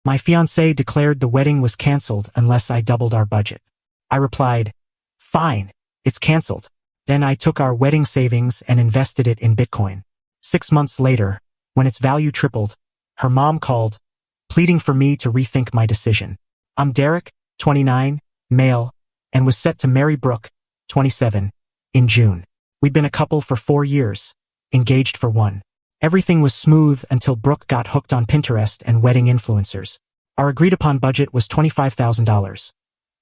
My fiancée declared the wedding was cancelled unless I doubled our budget. I replied, "Fine, it's cancelled." Then I took our wedding savings and invested it in Bitcoin. 6 months later, when its value tripled, her mom called, pleading for me to rethink my decision. I'm Derek, 29, male, and was set to marry Brooke, 27, in June. We'd been a couple for 4 years, engaged for 1. Everything was smooth until Brooke got hooked on Pinterest and wedding influencers. Our agreed-upon budget was $25,000.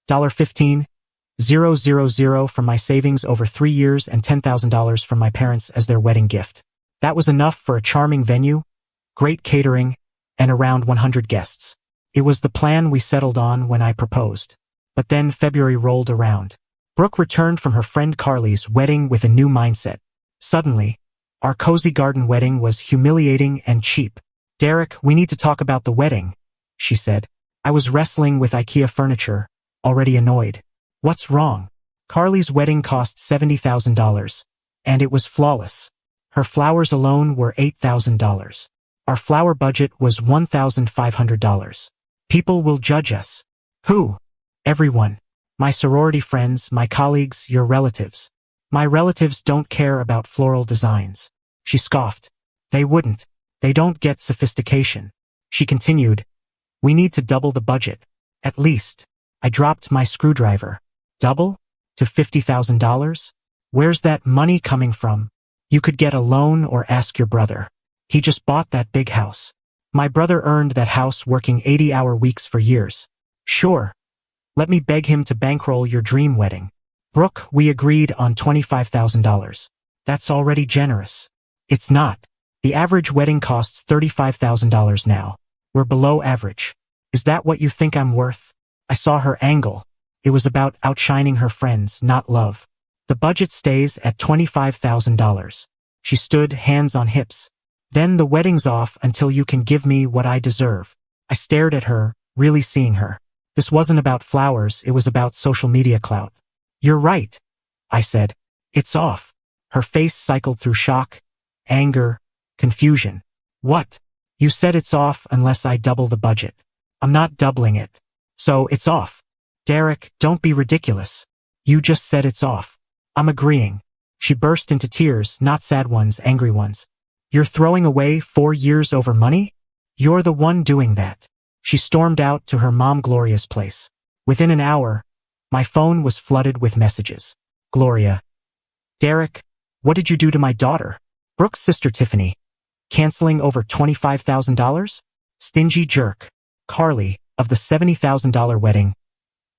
$15,000 from my savings over 3 years and $10,000 from my parents as their wedding gift. That was enough for a charming venue, great catering, and around 100 guests. It was the plan we settled on when I proposed. But then February rolled around. Brooke returned from her friend Carly's wedding with a new mindset. Suddenly, our cozy garden wedding was humiliating and cheap. "Derek, we need to talk about the wedding," she said. I was wrestling with IKEA furniture, already annoyed. "What's wrong?" Carly's wedding cost $70,000, and it was flawless. Her flowers alone were $8,000. Our flower budget was $1,500. "People will judge us." "Who?" "Everyone. My sorority friends, my colleagues, your relatives." "My relatives don't care about floral designs." She scoffed. "They wouldn't. They don't get sophistication." She continued, "We need to double the budget. At least." I dropped my screwdriver. "Double? To $50,000? Where's that money coming from?" "You could get a loan or ask your brother. He just bought that big house." "My brother earned that house working 80-hour weeks for years." "Sure. Let me beg him to bankroll your dream wedding." "Brooke, we agreed on $25,000. That's already generous." "It's not. The average wedding costs $35,000 now. We're below average." "Is that what you think I'm worth?" I saw her angle. It was about outshining her friends, not love. "The budget stays at $25,000. She stood, hands on hips. "Then the wedding's off until you can give me what I deserve." I stared at her, really seeing her. This wasn't about flowers, it was about social media clout. "You're right," I said. "It's off." Her face cycled through shock, anger, confusion. "What? You said it's off unless I double the budget." "I'm not doubling it. So it's off." "Derek, don't be ridiculous. You just said it's off." "I'm agreeing." She burst into tears, not sad ones, angry ones. "You're throwing away 4 years over money? You're the one doing that." She stormed out to her mom Gloria's place. Within an hour, my phone was flooded with messages. Gloria. "Derek, what did you do to my daughter?" Brooke's sister Tiffany. "Canceling over $25,000? Stingy jerk." Carly, of the $70,000 wedding.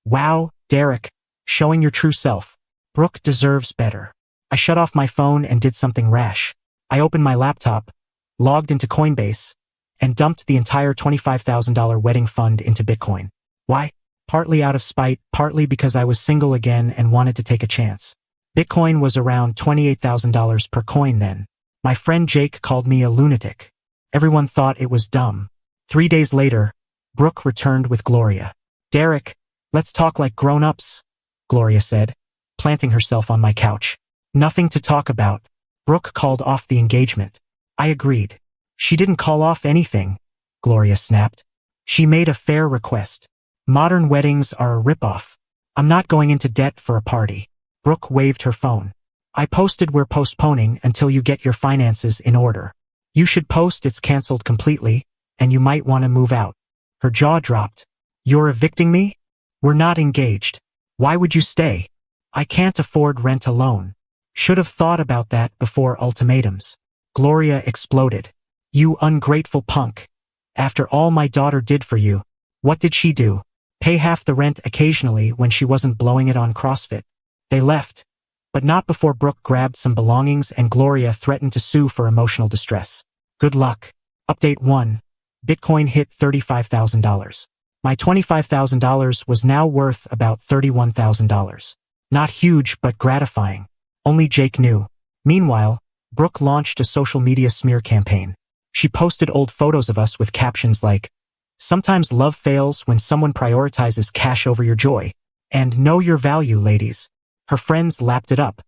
"Wow, Derek, showing your true self. Brooke deserves better." I shut off my phone and did something rash. I opened my laptop, logged into Coinbase, and dumped the entire $25,000 wedding fund into Bitcoin. Why? Partly out of spite, partly because I was single again and wanted to take a chance. Bitcoin was around $28,000 per coin then. My friend Jake called me a lunatic. Everyone thought it was dumb. 3 days later, Brooke returned with Gloria. "Derek, let's talk like grown-ups," Gloria said, planting herself on my couch. "Nothing to talk about." Brooke called off the engagement. I agreed. "She didn't call off anything," Gloria snapped. "She made a fair request. Modern weddings are a ripoff. I'm not going into debt for a party." Brooke waved her phone. "I posted we're postponing until you get your finances in order. You should post it's canceled completely, and you might want to move out." Her jaw dropped. "You're evicting me? We're not engaged. Why would you stay?" "I can't afford rent alone." "Should have thought about that before ultimatums." Gloria exploded. "You ungrateful punk. After all my daughter did for you, what did she do? Pay half the rent occasionally when she wasn't blowing it on CrossFit." They left, but not before Brooke grabbed some belongings and Gloria threatened to sue for emotional distress. Good luck. Update 1. Bitcoin hit $35,000. My $25,000 was now worth about $31,000. Not huge, but gratifying. Only Jake knew. Meanwhile, Brooke launched a social media smear campaign. She posted old photos of us with captions like, "Sometimes love fails when someone prioritizes cash over your joy," and "Know your value, ladies." Her friends lapped it up,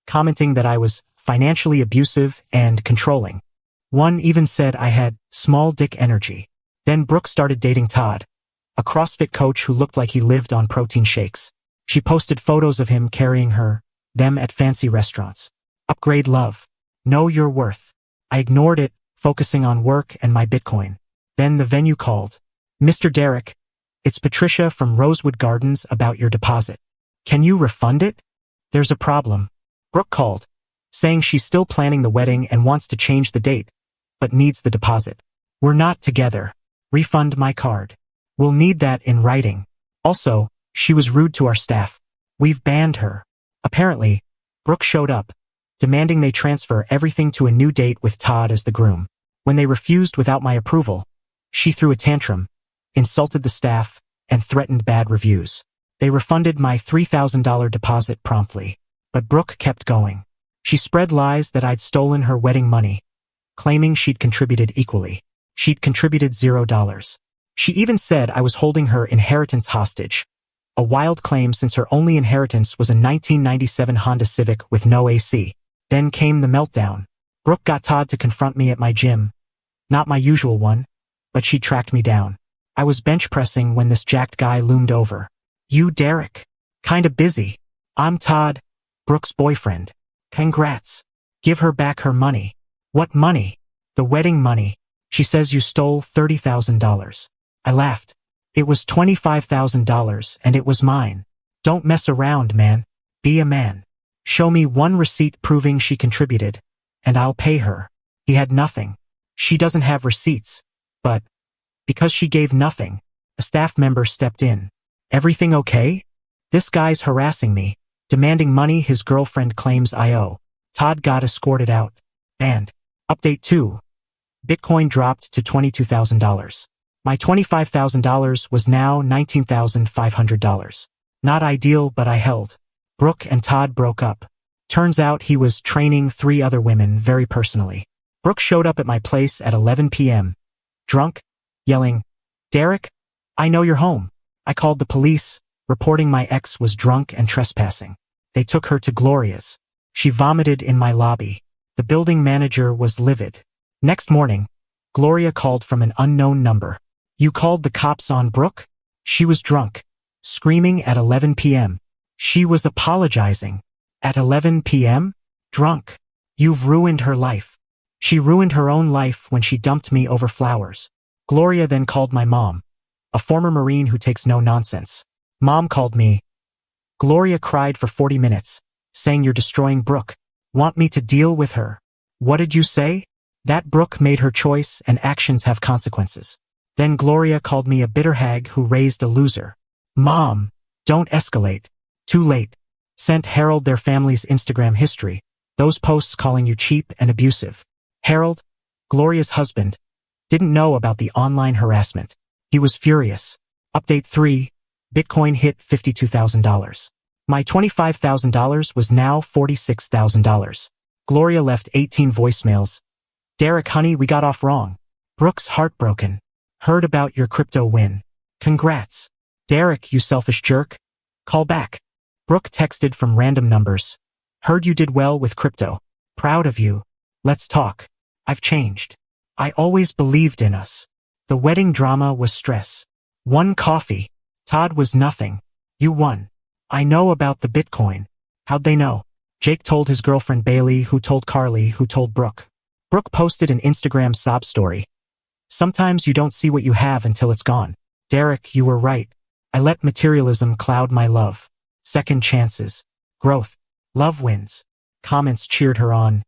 commenting that I was financially abusive and controlling. One even said I had small dick energy. Then Brooke started dating Todd, a CrossFit coach who looked like he lived on protein shakes. She posted photos of him carrying them at fancy restaurants. Upgrade love. Know your worth. I ignored it, focusing on work and my Bitcoin. Then the venue called. Mr. Derek, it's Patricia from Rosewood Gardens about your deposit. Can you refund it? There's a problem. Brooke called, saying she's still planning the wedding and wants to change the date, but needs the deposit. We're not together. Refund my card. We'll need that in writing. Also, she was rude to our staff. We've banned her. Apparently, Brooke showed up, demanding they transfer everything to a new date with Todd as the groom. When they refused without my approval, she threw a tantrum, insulted the staff, and threatened bad reviews. They refunded my $3,000 deposit promptly, but Brooke kept going. She spread lies that I'd stolen her wedding money, claiming she'd contributed equally. She'd contributed $0. She even said I was holding her inheritance hostage, a wild claim since her only inheritance was a 1997 Honda Civic with no AC. Then came the meltdown. Brooke got Todd to confront me at my gym. Not my usual one, but she tracked me down. I was bench pressing when this jacked guy loomed over. You Derek? Kinda busy. I'm Todd, Brooke's boyfriend. Congrats. Give her back her money. What money? The wedding money. She says you stole $30,000. I laughed. It was $25,000 and it was mine. Don't mess around, man. Be a man. Show me one receipt proving she contributed, and I'll pay her. He had nothing. She doesn't have receipts, but because she gave nothing, a staff member stepped in. Everything okay? This guy's harassing me, demanding money his girlfriend claims I owe. Todd got escorted out. And update 2. Bitcoin dropped to $22,000. My $25,000 was now $19,500. Not ideal, but I held. Brooke and Todd broke up. Turns out he was training 3 other women very personally. Brooke showed up at my place at 11 p.m. drunk, yelling, Derek, I know you're home. I called the police, reporting my ex was drunk and trespassing. They took her to Gloria's. She vomited in my lobby. The building manager was livid. Next morning, Gloria called from an unknown number. You called the cops on Brooke? She was drunk, screaming at 11 p.m. She was apologizing. At 11 p.m.? Drunk. You've ruined her life. She ruined her own life when she dumped me over flowers. Gloria then called my mom, a former Marine who takes no nonsense. Mom called me. Gloria cried for 40 minutes, saying you're destroying Brooke. Want me to deal with her? What did you say? That Brooke made her choice and actions have consequences. Then Gloria called me a bitter hag who raised a loser. Mom, don't escalate. Too late. Sent Harold their family's Instagram history, those posts calling you cheap and abusive. Harold, Gloria's husband, didn't know about the online harassment. He was furious. Update 3. Bitcoin hit $52,000. My $25,000 was now $46,000. Gloria left 18 voicemails. Derek, honey, we got off wrong. Brooke's heartbroken. Heard about your crypto win. Congrats. Derek, you selfish jerk. Call back. Brooke texted from random numbers. Heard you did well with crypto. Proud of you. Let's talk. I've changed. I always believed in us. The wedding drama was stress. One coffee. Todd was nothing. You won. I know about the Bitcoin. How'd they know? Jake told his girlfriend Bailey, who told Carly, who told Brooke. Brooke posted an Instagram sob story. Sometimes you don't see what you have until it's gone. Derek, you were right. I let materialism cloud my love. Second chances. Growth. Love wins. Comments cheered her on.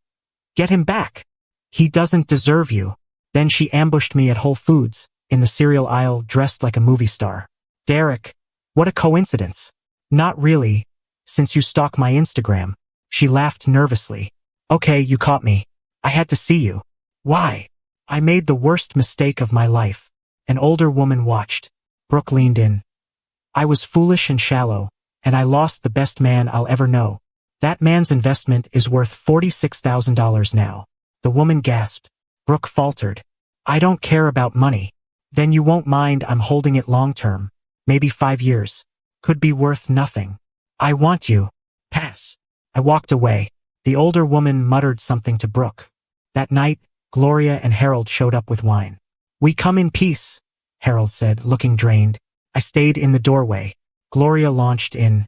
Get him back. He doesn't deserve you. Then she ambushed me at Whole Foods, in the cereal aisle, dressed like a movie star. Derek, what a coincidence. Not really, since you stalk my Instagram. She laughed nervously. Okay, you caught me. I had to see you. Why? I made the worst mistake of my life. An older woman watched. Brooke leaned in. I was foolish and shallow, and I lost the best man I'll ever know. That man's investment is worth $46,000 now. The woman gasped. Brooke faltered. I don't care about money. Then you won't mind I'm holding it long term. Maybe 5 years. Could be worth nothing. I want you. Pass. I walked away. The older woman muttered something to Brooke. That night, Gloria and Harold showed up with wine. We come in peace, Harold said, looking drained. I stayed in the doorway. Gloria launched in,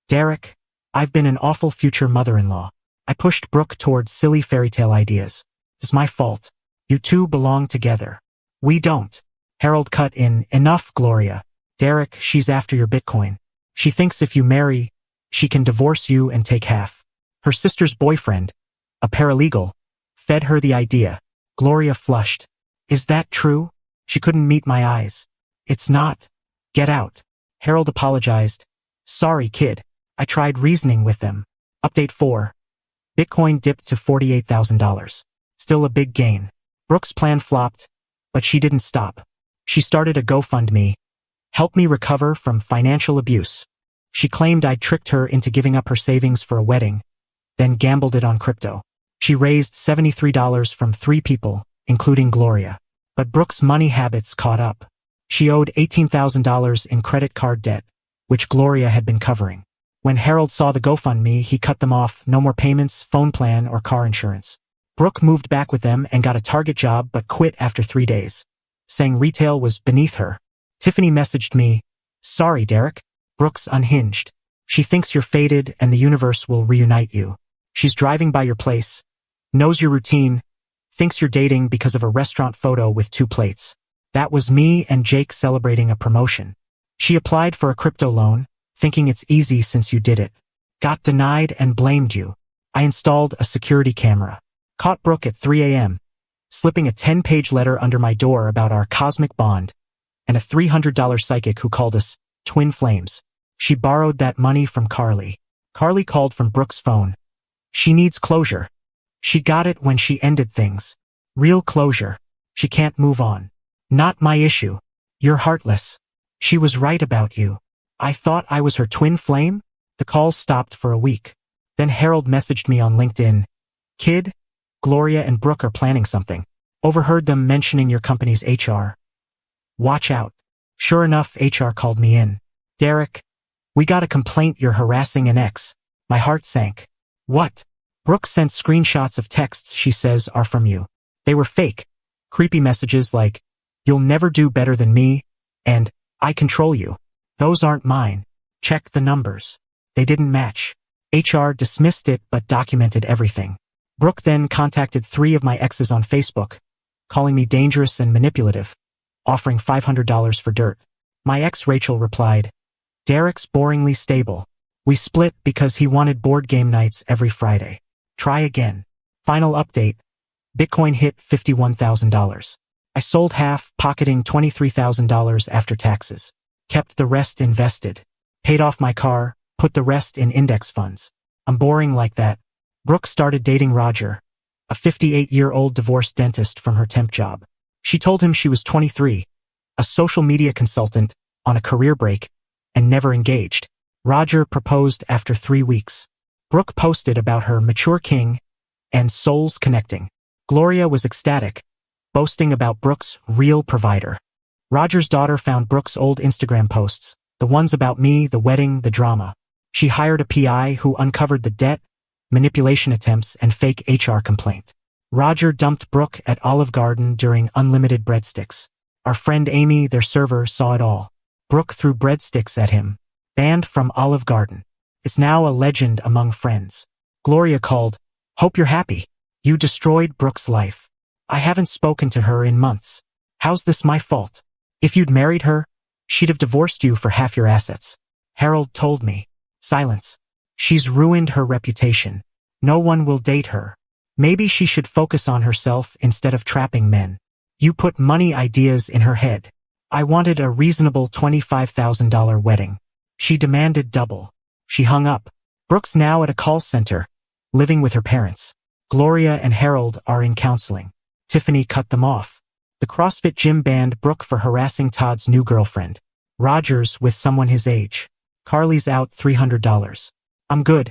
Derek, I've been an awful future mother-in-law. I pushed Brooke towards silly fairy tale ideas. It's my fault. You two belong together. We don't. Harold cut in, enough, Gloria. Derek, she's after your Bitcoin. She thinks if you marry, she can divorce you and take half. Her sister's boyfriend, a paralegal, fed her the idea. Gloria flushed. Is that true? She couldn't meet my eyes. It's not. Get out. Harold apologized. Sorry, kid. I tried reasoning with them. Update 4. Bitcoin dipped to $48,000. Still a big gain. Brooke's plan flopped, but she didn't stop. She started a GoFundMe. Help me recover from financial abuse. She claimed I'd tricked her into giving up her savings for a wedding, then gambled it on crypto. She raised $73 from 3 people, including Gloria. But Brooke's money habits caught up. She owed $18,000 in credit card debt, which Gloria had been covering. When Harold saw the GoFundMe, he cut them off, no more payments, phone plan, or car insurance. Brooke moved back with them and got a Target job but quit after 3 days, saying retail was beneath her. Tiffany messaged me, sorry, Derek. Brooke's unhinged. She thinks you're fated and the universe will reunite you. She's driving by your place, knows your routine, thinks you're dating because of a restaurant photo with 2 plates. That was me and Jake celebrating a promotion. She applied for a crypto loan, thinking it's easy since you did it. Got denied and blamed you. I installed a security camera. Caught Brooke at 3 a.m., slipping a 10-page letter under my door about our cosmic bond, and a $300 psychic who called us twin flames. She borrowed that money from Carly. Carly called from Brooke's phone. She needs closure. She got it when she ended things. Real closure. She can't move on. Not my issue. You're heartless. She was right about you. I thought I was her twin flame? The calls stopped for a week. Then Harold messaged me on LinkedIn. Kid, Gloria and Brooke are planning something. Overheard them mentioning your company's HR. Watch out. Sure enough, HR called me in. Derek, we got a complaint you're harassing an ex. My heart sank. What? Brooke sent screenshots of texts she says are from you. They were fake. Creepy messages like, you'll never do better than me, and, I control you. Those aren't mine. Check the numbers. They didn't match. HR dismissed it but documented everything. Brooke then contacted 3 of my exes on Facebook, calling me dangerous and manipulative, offering $500 for dirt. My ex Rachel replied, Derek's boringly stable. We split because he wanted board game nights every Friday. Try again. Final update. Bitcoin hit $51,000. I sold half, pocketing $23,000 after taxes. Kept the rest invested. Paid off my car, put the rest in index funds. I'm boring like that. Brooke started dating Roger, a 58-year-old divorced dentist from her temp job. She told him she was 23, a social media consultant, on a career break, and never engaged. Roger proposed after 3 weeks. Brooke posted about her mature king and souls connecting. Gloria was ecstatic, boasting about Brooke's real provider. Roger's daughter found Brooke's old Instagram posts, the ones about me, the wedding, the drama. She hired a PI who uncovered the debt, manipulation attempts, and fake HR complaint. Roger dumped Brooke at Olive Garden during unlimited breadsticks. Our friend Amy, their server, saw it all. Brooke threw breadsticks at him. Banned from Olive Garden. It's now a legend among friends. Gloria called, hope you're happy. You destroyed Brooke's life. I haven't spoken to her in months. How's this my fault? If you'd married her, she'd have divorced you for half your assets. Harold told me. Silence. She's ruined her reputation. No one will date her. Maybe she should focus on herself instead of trapping men. You put money ideas in her head. I wanted a reasonable $25,000 wedding. She demanded double. She hung up. Brooke's now at a call center, living with her parents. Gloria and Harold are in counseling. Tiffany cut them off. The CrossFit gym banned Brooke for harassing Todd's new girlfriend. Roger's with someone his age. Carly's out $300. I'm good.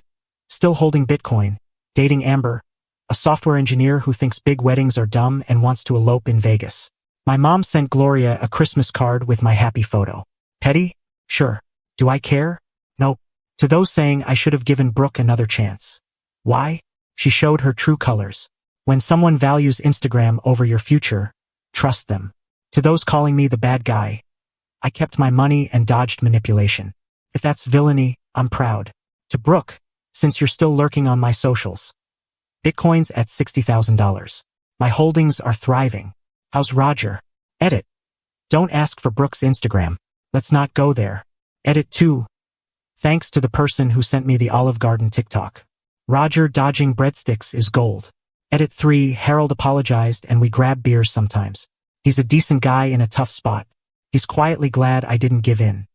Still holding Bitcoin. Dating Amber, a software engineer who thinks big weddings are dumb and wants to elope in Vegas. My mom sent Gloria a Christmas card with my happy photo. Petty? Sure. Do I care? Nope. To those saying I should have given Brooke another chance. Why? She showed her true colors. When someone values Instagram over your future, trust them. To those calling me the bad guy, I kept my money and dodged manipulation. If that's villainy, I'm proud. To Brooke, since you're still lurking on my socials. Bitcoin's at $60,000. My holdings are thriving. How's Roger? Edit. Don't ask for Brooke's Instagram. Let's not go there. Edit 2. Thanks to the person who sent me the Olive Garden TikTok. Roger dodging breadsticks is gold. Edit 3. Harold apologized and we grab beers sometimes. He's a decent guy in a tough spot. He's quietly glad I didn't give in.